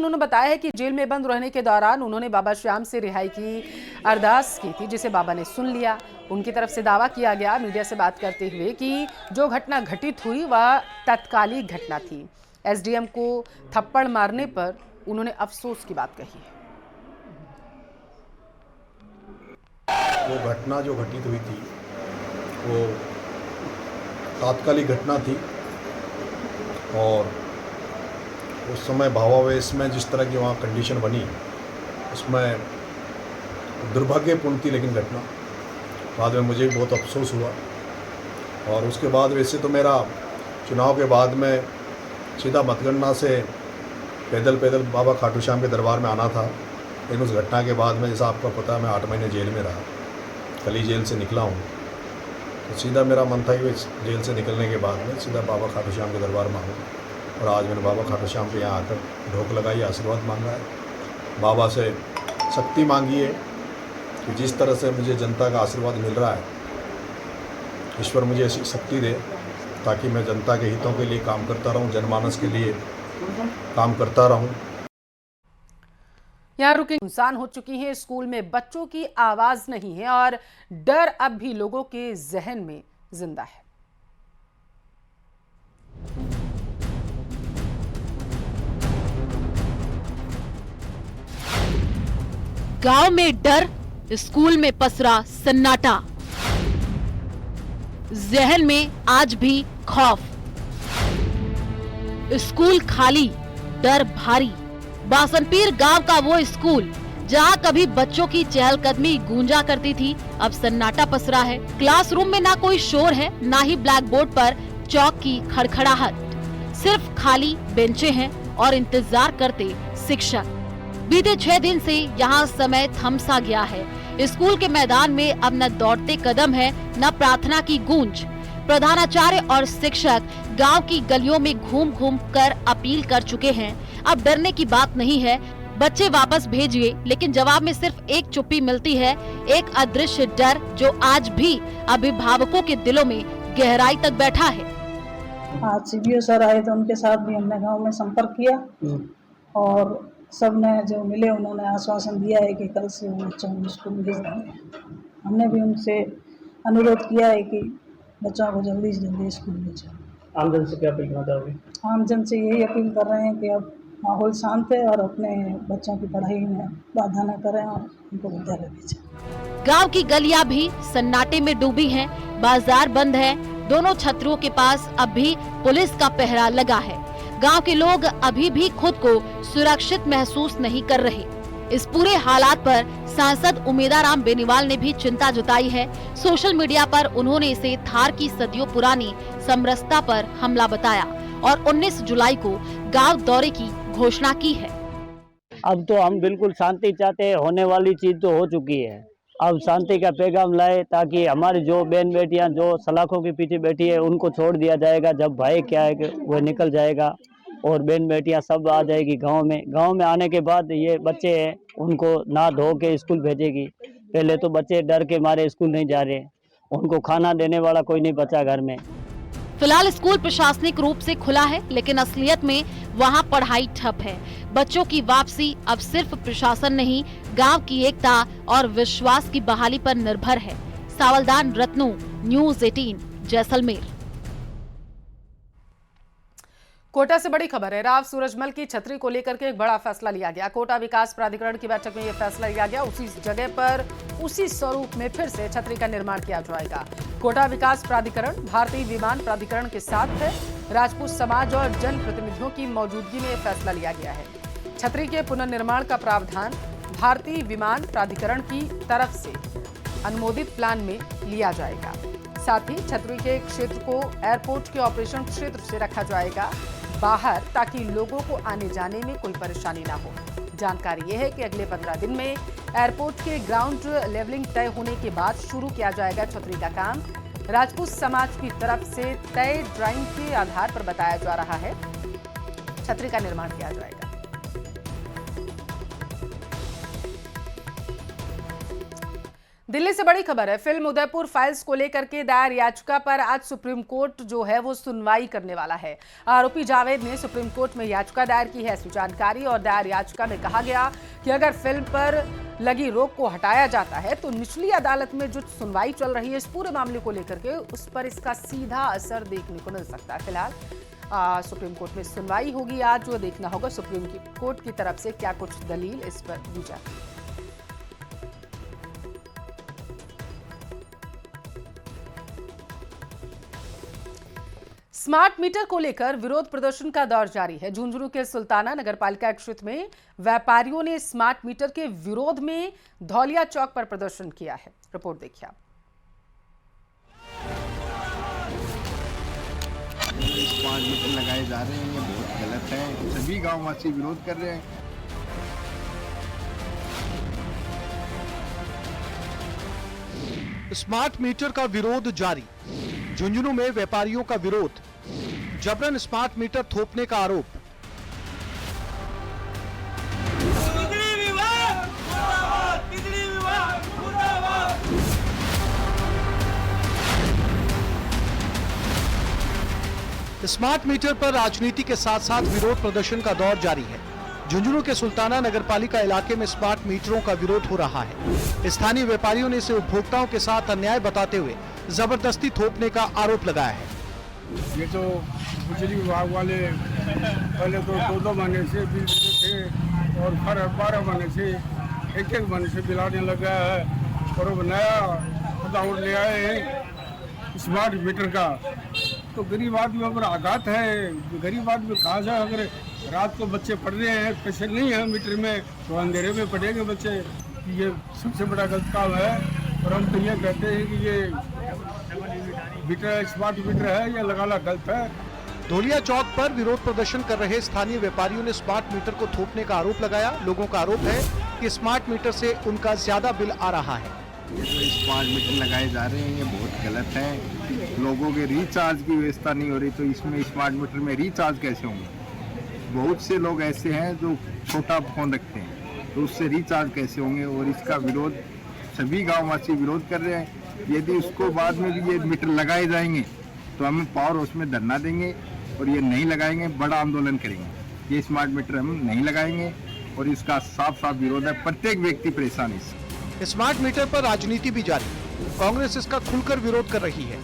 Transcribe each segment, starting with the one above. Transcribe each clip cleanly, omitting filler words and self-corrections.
उन्होंने बताया है कि जेल में बंद रहने के दौरान उन्होंने बाबा श्याम से रिहाई की अरदास की थी, जिसे बाबा ने सुन लिया। उनकी तरफ से दावा किया गया मीडिया से बात करते हुए कि जो घटना घटित हुई वह तत्कालिक घटना थी। एसडीएम को थप्पड़ मारने पर उन्होंने अफसोस की बात कही है। वो घटना जो घटित हुई थी वो तात्कालिक घटना थी और उस समय भावावेश में जिस तरह की वहाँ कंडीशन बनी उसमें दुर्भाग्यपूर्ण थी, लेकिन घटना बाद में मुझे भी बहुत अफसोस हुआ। और उसके बाद वैसे तो मेरा चुनाव के बाद में सीधा मतगणना से पैदल बाबा खाटू श्याम के दरबार में आना था, लेकिन उस घटना के बाद में जैसा आपको पता है मैं 8 महीने जेल में रहा, कल ही जेल से निकला हूँ। तो सीधा मेरा मन था कि जेल से निकलने के बाद में सीधा बाबा खाटू श्याम के दरबार में आऊँ। और आज मैंने बाबा खाटू श्याम के यहाँ आकर ढोक लगाई, आशीर्वाद मांगा है, बाबा से शक्ति मांगी है कि जिस तरह से मुझे जनता का आशीर्वाद मिल रहा है, ईश्वर मुझे ऐसी शक्ति दे ताकि मैं जनता के हितों के लिए काम करता रहूं, जनमानस के लिए काम करता रहूं। यहाँ रुके इंसान हो चुकी है। स्कूल में बच्चों की आवाज नहीं है और डर अब भी लोगों के जहन में जिंदा है। गांव में डर, स्कूल में पसरा सन्नाटा, जहन में आज भी खौफ। स्कूल खाली, डर भारी। बासनपीर गांव का वो स्कूल जहां कभी बच्चों की चहलकदमी गूंजा करती थी, अब सन्नाटा पसरा है। क्लासरूम में ना कोई शोर है, ना ही ब्लैक बोर्ड पर चौक की खड़खड़ाहट। सिर्फ खाली बेंचें हैं और इंतजार करते शिक्षक। बीते 6 दिन से यहाँ समय थम सा गया है। स्कूल के मैदान में अब न दौड़ते कदम है, न प्रार्थना की गूंज। प्रधानाचार्य और शिक्षक गांव की गलियों में घूम घूम कर अपील कर चुके हैं, अब डरने की बात नहीं है, बच्चे वापस भेजिए। लेकिन जवाब में सिर्फ एक चुप्पी मिलती है, एक अदृश्य डर जो आज भी अभिभावकों के दिलों में गहराई तक बैठा है। आज सीबीओ सर आए तो उनके साथ भी हमने गांव में संपर्क किया और सबने जो मिले उन्होंने आश्वासन दिया है कि कल से वो बच्चों को स्कूल भेज देंगे। हमने भी उनसे अनुरोध किया है कि बच्चों को जल्दी से जल्दी स्कूल भेजें। आमजन से क्या अपील करना चाहोगे? आमजन से यही अपील कर रहे हैं कि अब माहौल शांत है और अपने बच्चों की पढ़ाई में बाधा न करें और उनको विद्यालय भेजें। गांव की गलियां भी सन्नाटे में डूबी हैं, बाजार बंद है, दोनों छतरियों के पास अब भी पुलिस का पहरा लगा है। गांव के लोग अभी भी खुद को सुरक्षित महसूस नहीं कर रहे। इस पूरे हालात पर सांसद उमेदाराम बेनीवाल ने भी चिंता जताई है। सोशल मीडिया पर उन्होंने इसे थार की सदियों पुरानी समरसता पर हमला बताया और 19 जुलाई को गांव दौरे की घोषणा की है। अब तो हम बिल्कुल शांति चाहते हैं, होने वाली चीज तो हो चुकी है। अब शांति का पैगाम लाए ताकि हमारी जो बहन बेटियां जो सलाखों के पीछे बैठी है उनको छोड़ दिया जाएगा। जब भाई क्या है वो निकल जाएगा और बहन बेटियां सब आ जाएगी गांव में। गांव में आने के बाद ये बच्चे हैं उनको नहा धो के स्कूल भेजेगी। पहले तो बच्चे डर के मारे स्कूल नहीं जा रहे, उनको खाना देने वाला कोई नहीं बचा घर में। फिलहाल स्कूल प्रशासनिक रूप से खुला है, लेकिन असलियत में वहां पढ़ाई ठप है। बच्चों की वापसी अब सिर्फ प्रशासन नहीं, गांव की एकता और विश्वास की बहाली पर निर्भर है। सावलदान रत्नू, न्यूज़ 18, जैसलमेर। कोटा से बड़ी खबर है। राव सूरजमल की छतरी को लेकर के एक बड़ा फैसला लिया गया। कोटा विकास प्राधिकरण की बैठक में यह फैसला लिया गया। उसी जगह पर उसी स्वरूप में फिर से छतरी का निर्माण किया जाएगा। कोटा विकास प्राधिकरण भारतीय विमान प्राधिकरण के साथ है। राजपूत समाज और जन प्रतिनिधियों की मौजूदगी में यह फैसला लिया गया है। छतरी के पुनर्निर्माण का प्रावधान भारतीय विमान प्राधिकरण की तरफ से अनुमोदित प्लान में लिया जाएगा। साथ ही छतरी के क्षेत्र को एयरपोर्ट के ऑपरेशन क्षेत्र से रखा जाएगा बाहर, ताकि लोगों को आने जाने में कोई परेशानी ना हो। जानकारी यह है कि अगले 15 दिन में एयरपोर्ट के ग्राउंड लेवलिंग तय होने के बाद शुरू किया जाएगा छतरी का काम। राजपूत समाज की तरफ से तय ड्राइंग के आधार पर बताया जा रहा है छतरी का निर्माण किया जाएगा। दिल्ली से बड़ी खबर है। फिल्म उदयपुर फाइल्स को लेकर के दायर याचिका पर आज सुप्रीम कोर्ट जो है वो सुनवाई करने वाला है। आरोपी जावेद ने सुप्रीम कोर्ट में याचिका दायर की है। ऐसी जानकारी और दायर याचिका में कहा गया कि अगर फिल्म पर लगी रोक को हटाया जाता है तो निचली अदालत में जो सुनवाई चल रही है इस पूरे मामले को लेकर के उस पर इसका सीधा असर देखने को मिल सकता है। फिलहाल सुप्रीम कोर्ट में सुनवाई होगी आज, जो देखना होगा सुप्रीम कोर्ट की तरफ से क्या कुछ दलील इस पर दी जाती है। स्मार्ट मीटर को लेकर विरोध प्रदर्शन का दौर जारी है। झुंझुनू के सुल्ताना नगरपालिका क्षेत्र में व्यापारियों ने स्मार्ट मीटर के विरोध में धौलिया चौक पर प्रदर्शन किया है। रिपोर्ट देखिए आप। स्मार्ट मीटर लगाए जा रहे हैं, ये बहुत गलत है। सभी गांववासी विरोध कर रहे हैं। स्मार्ट मीटर का विरोध जारी। झुंझुनू में व्यापारियों का विरोध, जबरन स्मार्ट मीटर थोपने का आरोप। स्मार्ट मीटर पर राजनीति के साथ साथ विरोध प्रदर्शन का दौर जारी है। झुंझुनू के सुल्ताना नगरपालिका इलाके में स्मार्ट मीटरों का विरोध हो रहा है। स्थानीय व्यापारियों ने इसे उपभोक्ताओं के साथ अन्याय बताते हुए जबरदस्ती थोपने का आरोप लगाया है। ये तो बिजली विभाग वाले पहले तो 2-2 महीने से बिल देते थे और हर 12 महीने से 1-1 महीने से बिल आने लगा है। और अब नया पदावर ले आए हैं स्मार्ट मीटर का, तो गरीब आदमी पर आघात है। गरीब आदमी कहाँ से, अगर रात को बच्चे पढ़ रहे हैं, पैसे नहीं है मीटर में, तो अंधेरे में पढ़ेंगे बच्चे। ये सबसे बड़ा गलत काम है। और हम तो ये कहते हैं कि ये मीटर स्मार्ट मीटर है, ये लगाना गलत है। धौलिया चौक पर विरोध प्रदर्शन कर रहे स्थानीय व्यापारियों ने स्मार्ट मीटर को थोपने का आरोप लगाया। लोगों का आरोप है कि स्मार्ट मीटर से उनका ज्यादा बिल आ रहा है। ये जो स्मार्ट मीटर लगाए जा रहे हैं, ये बहुत गलत है। लोगों के रिचार्ज की व्यवस्था नहीं हो रही, तो इसमें स्मार्ट मीटर में रिचार्ज कैसे होंगे? बहुत से लोग ऐसे हैं जो छोटा फोन रखते हैं, तो उससे रिचार्ज कैसे होंगे? और इसका विरोध सभी गांववासी विरोध कर रहे हैं। यदि उसको बाद में भी ये मीटर लगाए जाएंगे तो हम पावर हाउस में धरना देंगे, और ये नहीं लगाएंगे बड़ा आंदोलन करेंगे। ये स्मार्ट मीटर हम नहीं लगाएंगे और इसका साफ साफ विरोध है। प्रत्येक व्यक्ति परेशान है इससे। स्मार्ट मीटर पर राजनीति भी जारी। कांग्रेस इसका खुलकर विरोध कर रही है।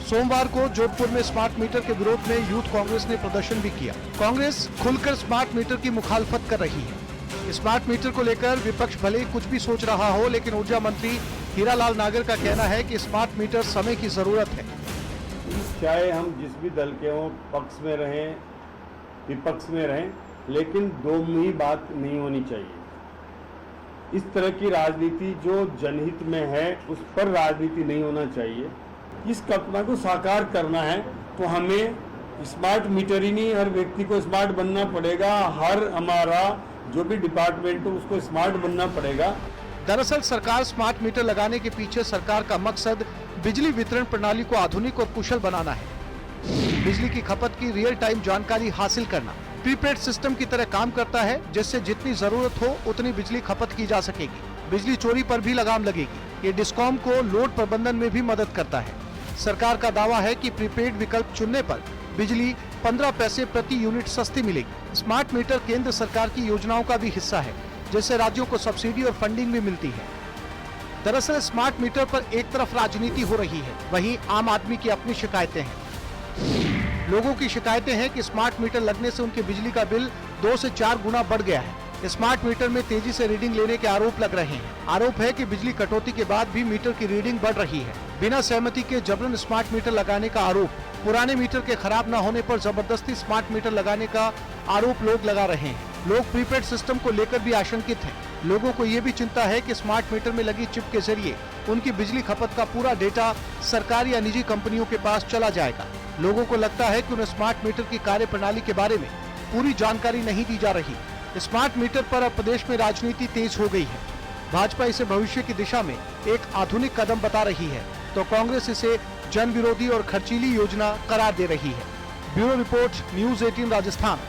सोमवार को जोधपुर में स्मार्ट मीटर के विरोध में यूथ कांग्रेस ने प्रदर्शन भी किया। कांग्रेस खुलकर स्मार्ट मीटर की मुखालफत कर रही है। स्मार्ट मीटर को लेकर विपक्ष भले ही कुछ भी सोच रहा हो, लेकिन ऊर्जा मंत्री हीरालाल नागर का कहना है कि स्मार्ट मीटर समय की जरूरत है। चाहे हम जिस भी दल के हों, पक्ष में रहें विपक्ष में रहें, लेकिन दो ही बात नहीं होनी चाहिए। इस तरह की राजनीति जो जनहित में है उस पर राजनीति नहीं होना चाहिए। इस कल्पना को साकार करना है तो हमें स्मार्ट मीटर ही नहीं, हर व्यक्ति को स्मार्ट बनना पड़ेगा। हर हमारा जो भी डिपार्टमेंट हो उसको स्मार्ट बनना पड़ेगा। दरअसल सरकार स्मार्ट मीटर लगाने के पीछे सरकार का मकसद बिजली वितरण प्रणाली को आधुनिक और कुशल बनाना है। बिजली की खपत की रियल टाइम जानकारी हासिल करना प्रीपेड सिस्टम की तरह काम करता है, जिससे जितनी जरूरत हो उतनी बिजली खपत की जा सकेगी। बिजली चोरी पर भी लगाम लगेगी। ये डिस्कॉम को लोड प्रबंधन में भी मदद करता है। सरकार का दावा है कि प्रीपेड विकल्प चुनने पर बिजली 15 पैसे प्रति यूनिट सस्ती मिलेगी। स्मार्ट मीटर केंद्र सरकार की योजनाओं का भी हिस्सा है, जिससे राज्यों को सब्सिडी और फंडिंग भी मिलती है। दरअसल स्मार्ट मीटर पर एक तरफ राजनीति हो रही है, वहीं आम आदमी की अपनी शिकायतें हैं। लोगों की शिकायतें हैं कि स्मार्ट मीटर लगने से उनके बिजली का बिल 2 से 4 गुना बढ़ गया है। स्मार्ट मीटर में तेजी से रीडिंग लेने के आरोप लग रहे हैं। आरोप है कि बिजली कटौती के बाद भी मीटर की रीडिंग बढ़ रही है। बिना सहमति के जबरन स्मार्ट मीटर लगाने का आरोप। पुराने मीटर के खराब न होने पर जबरदस्ती स्मार्ट मीटर लगाने का आरोप लोग लगा रहे हैं। लोग प्रीपेड सिस्टम को लेकर भी आशंकित हैं। लोगों को ये भी चिंता है कि स्मार्ट मीटर में लगी चिप के जरिए उनकी बिजली खपत का पूरा डेटा सरकारी या निजी कंपनियों के पास चला जाएगा। लोगों को लगता है कि उन्हें स्मार्ट मीटर की कार्य प्रणाली के बारे में पूरी जानकारी नहीं दी जा रही। स्मार्ट मीटर पर अब प्रदेश में राजनीति तेज हो गई है। भाजपा इसे भविष्य की दिशा में एक आधुनिक कदम बता रही है, तो कांग्रेस इसे जन विरोधी और खर्चीली योजना करार दे रही है। Bureau report, news 18 Rajasthan.